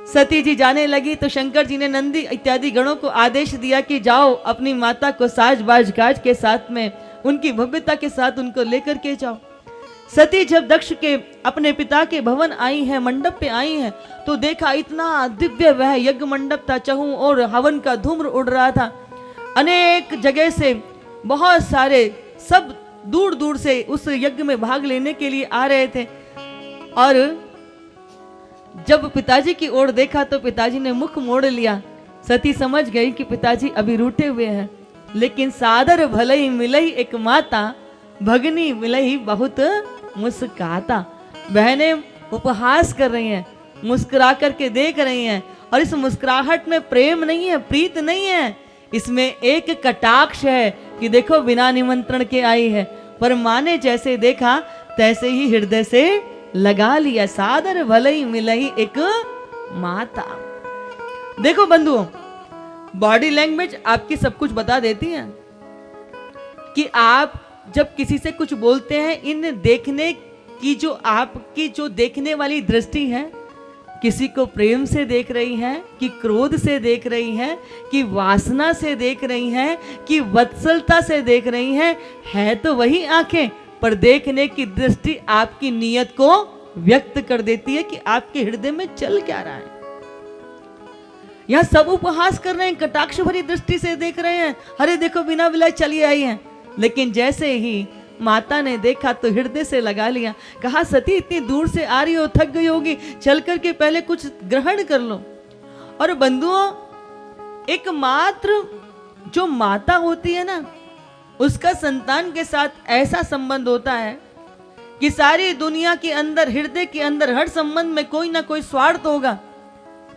सती जी जाने लगी तो शंकर जी ने नंदी इत्यादि गणों को आदेश दिया कि जाओ अपनी माता को साज बाज गाज के साथ में उनकी भव्यता के साथ उनको लेकर के जाओ। सती जब दक्ष के अपने पिता के भवन आई है, मंडप पे आई है, तो देखा इतना दिव्य वह यज्ञ मंडप था, चहूं और हवन का धूम्र उड़ रहा था। अनेक जगह से बहुत सारे सब दूर दूर से उस यज्ञ में भाग लेने के लिए आ रहे थे। और जब पिताजी की ओर देखा तो पिताजी ने मुख मोड़ लिया। सती समझ गई कि पिताजी अभी रूठे हुए हैं, लेकिन सादर भलई मिलई एक माता, भगनी मिलई बहुत मुस्काता। बहनें उपहास कर रही हैं, मुस्कुरा करके देख रही हैं, और इस मुस्कुराहट में प्रेम नहीं है, प्रीत नहीं है, इसमें एक कटाक्ष है कि देखो बिना निमंत्रण के आई है। पर माँ ने जैसे देखा तैसे ही हृदय से लगा लिया। सादर भलई मिलई एक माता। देखो बंधुओं, बॉडी लैंग्वेज आपकी सब कुछ बता देती है कि आप जब किसी से कुछ बोलते हैं, इन देखने की जो आपकी जो देखने वाली दृष्टि है, किसी को प्रेम से देख रही हैं, कि क्रोध से देख रही हैं, कि वासना से देख रही हैं, कि वत्सलता से देख रही हैं, है तो वही आंखें, पर देखने की दृष्टि आपकी नीयत को व्यक्त कर देती है कि आपके हृदय में चल क्या रहा है। यह सब उपहास कर रहे हैं, कटाक्ष भरी दृष्टि से देख रहे हैं, अरे देखो बिना विलय चली आई है। लेकिन जैसे ही माता ने देखा तो हृदय से लगा लिया। कहा सती इतनी दूर से आ रही हो, थक गई होगी, चल करके पहले कुछ ग्रहण कर लो। और बंधुओं, एकमात्र जो माता होती है ना, उसका संतान के साथ ऐसा संबंध होता है कि सारी दुनिया के अंदर, हृदय के अंदर हर संबंध में कोई ना कोई स्वार्थ होगा,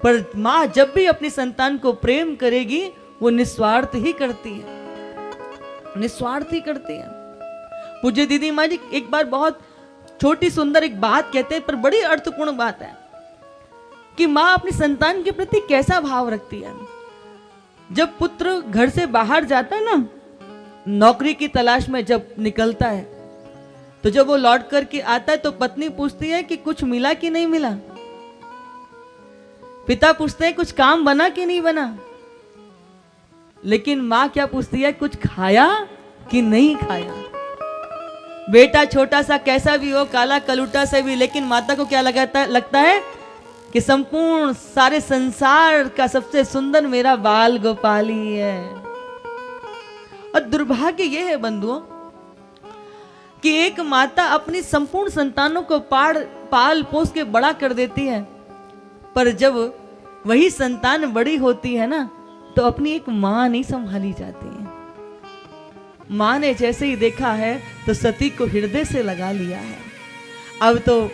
पर माँ जब भी अपनी संतान को प्रेम करेगी वो निस्वार्थ ही करती है, निस्वार्थ ही करती है। पूज्य दीदी माँ जी एक बार बहुत छोटी सुंदर एक बात कहते हैं, पर बड़ी अर्थपूर्ण बात है कि माँ अपनी संतान के प्रति कैसा भाव रखती है। जब पुत्र घर से बाहर जाता है ना, नौकरी की तलाश में जब निकलता है, तो जब वो लौट करके आता है तो पत्नी पूछती है कि कुछ मिला कि नहीं मिला। पिता पूछते हैं कुछ काम बना कि नहीं बना। लेकिन माँ क्या पूछती है, कुछ खाया कि नहीं खाया। बेटा छोटा सा कैसा भी हो, काला कलूटा से भी, लेकिन माता को क्या लगता है कि संपूर्ण सारे संसार का सबसे सुंदर मेरा बाल गोपाली है। और दुर्भाग्य यह है बंधुओं कि एक माता अपनी संपूर्ण संतानों को पाल पोस के बड़ा कर देती है, पर जब वही संतान बड़ी होती है ना, तो अपनी एक माँ नहीं संभाली जाती है। माँ ने जैसे ही देखा है तो सती को हृदय से लगा लिया है। अब तो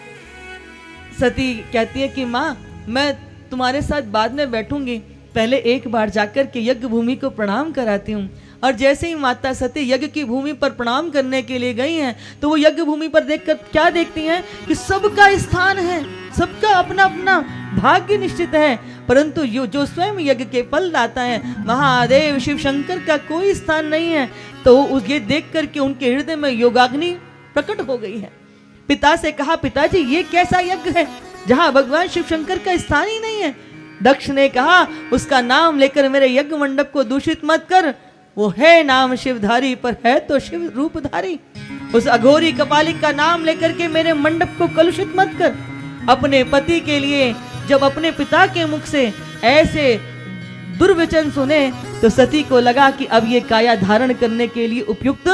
सती कहती है कि माँ मैं तुम्हारे साथ बाद में बैठूंगी, पहले एक बार जाकर के यज्ञ भूमि को प्रणाम कराती हूँ। और जैसे ही माता सती यज्ञ की भूमि पर प्रणाम करने के लिए गई हैं, तो वो यज्ञ भूमि पर देखकर क्या देखती हैं कि सबका स्थान है, सबका अपना अपना भाग्य निश्चित है, परंतु जो स्वयं यज्ञ के फल दाता है महादेव शिव शंकर का कोई स्थान नहीं है। तो ये देख करके उनके हृदय में योगाग्नि प्रकट हो गई है। पिता से कहा, पिताजी ये कैसा यज्ञ है जहाँ भगवान शिव शंकर का स्थान ही नहीं है। दक्ष ने कहा, उसका नाम लेकर मेरे यज्ञ मंडप को दूषित मत कर, वो है नाम शिवधारी पर है तो शिव रूपधारी। उस अघोरी कपालिक का नाम लेकर के मेरे मंडप को कलुषित मत कर। अपने पति के लिए जब अपने पिता के मुख से ऐसे दुर्वचन सुने तो सती को लगा कि अब ये काया धारण करने के लिए उपयुक्त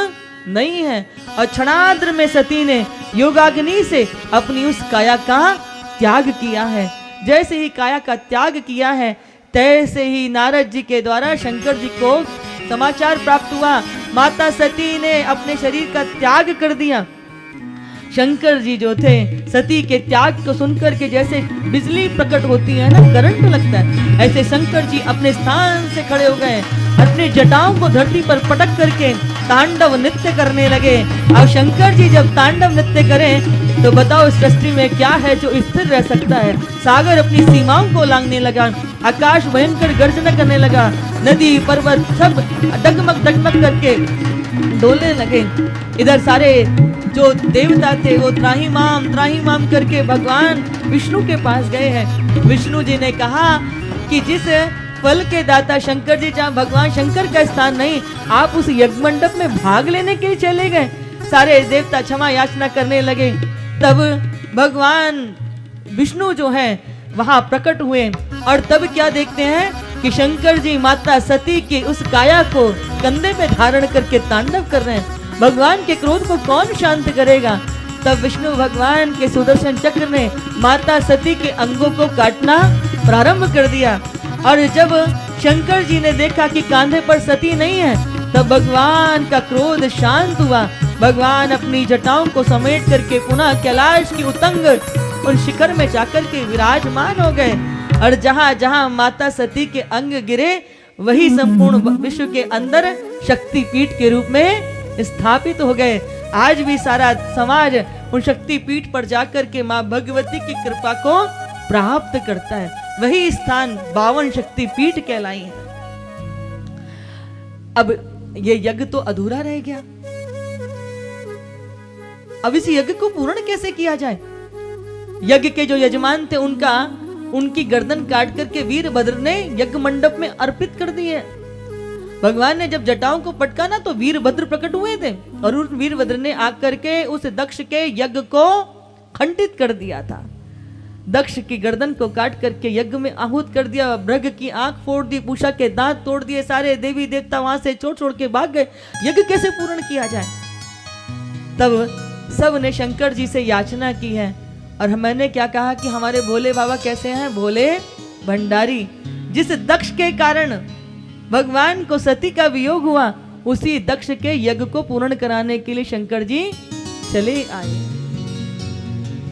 नहीं है, और क्षणार्ध में सती ने योगाग्नि से अपनी उस काया का त्याग किया है। जैसे ही काया का त्याग किया है, तैसे ही नारद जी के द्वारा शंकर जी को समाचार प्राप्त हुआ, माता सती ने अपने शरीर का त्याग कर दिया। शंकर जी जो थे, सती के त्याग को सुनकर के जैसे बिजली प्रकट होती है ना, करंट लगता है, ऐसे शंकर जी अपने स्थान से खड़े हो गए, अपने जटाओं को धरती पर पटक करके तांडव नृत्य करने लगे। अब शंकर जी जब तांडव नृत्य करें तो बताओ इस सृष्टि में क्या है जो स्थिर रह सकता है। सागर अपनी सीमाओं को लांघने लगा, आकाश भयंकर गर्जना करने लगा, नदी पर्वत सब डगमग डगमग करके डोलने लगे। इधर सारे जो देवता थे वो त्राहिमाम करके भगवान विष्णु के पास गए हैं। विष्णु जी ने कहा कि जिस फल के दाता शंकर जी, जहाँ भगवान शंकर का स्थान नहीं, आप उस यज्ञ मंडप में भाग लेने के लिए चले गए। सारे देवता क्षमा याचना करने लगे। तब भगवान विष्णु जो है वहां प्रकट हुए और तब क्या देखते हैं कि शंकर जी माता सती के उस काया को कंधे पे धारण करके तांडव कर रहे हैं। भगवान के क्रोध को कौन शांत करेगा? तब विष्णु भगवान के सुदर्शन चक्र ने माता सती के अंगों को काटना प्रारंभ कर दिया। और जब शंकर जी ने देखा कि कांधे पर सती नहीं है, तब भगवान का क्रोध शांत हुआ। भगवान अपनी जटाओं को समेट करके पुनः कैलाश की उतंग उन शिखर में जाकर के विराजमान हो गए। और जहां जहां माता सती के अंग गिरे, वही संपूर्ण विश्व के अंदर शक्ति पीठ के रूप में स्थापित हो गए। आज भी सारा समाज उन शक्ति पीठ पर जाकर के मां भगवती की कृपा को प्राप्त करता है। वही स्थान 52 शक्ति पीठ कहलाई है। अब ये यज्ञ तो अधूरा रह गया। अब इस यज्ञ को पूर्ण कैसे किया जाए? यज्ञ के जो यजमान थे उनकी गर्दन काट करके वीरभद्र ने यज्ञ मंडप में अर्पित कर दिए। भगवान ने जब जटाओं को पटका तो वीरभद्र प्रकट हुए थे और उन वीरभद्र ने आकर के उस दक्ष के यज्ञ को खंडित कर दिया था। दक्ष की गर्दन को काट करके यज्ञ में आहूत कर दिया। भृग की आंख फोड़ दी, पूषा के दांत तोड़ दिए। सारे देवी देवता वहां से छोड़ के भाग गए। यज्ञ कैसे पूर्ण किया जाए? तब सब ने शंकर जी से याचना की है। और मैंने क्या कहा कि हमारे भोले बाबा कैसे हैं? भोले भंडारी। जिस दक्ष के कारण भगवान को सती का वियोग हुआ, उसी दक्ष के यज्ञ को पूर्ण कराने के लिए शंकर जी चले आए।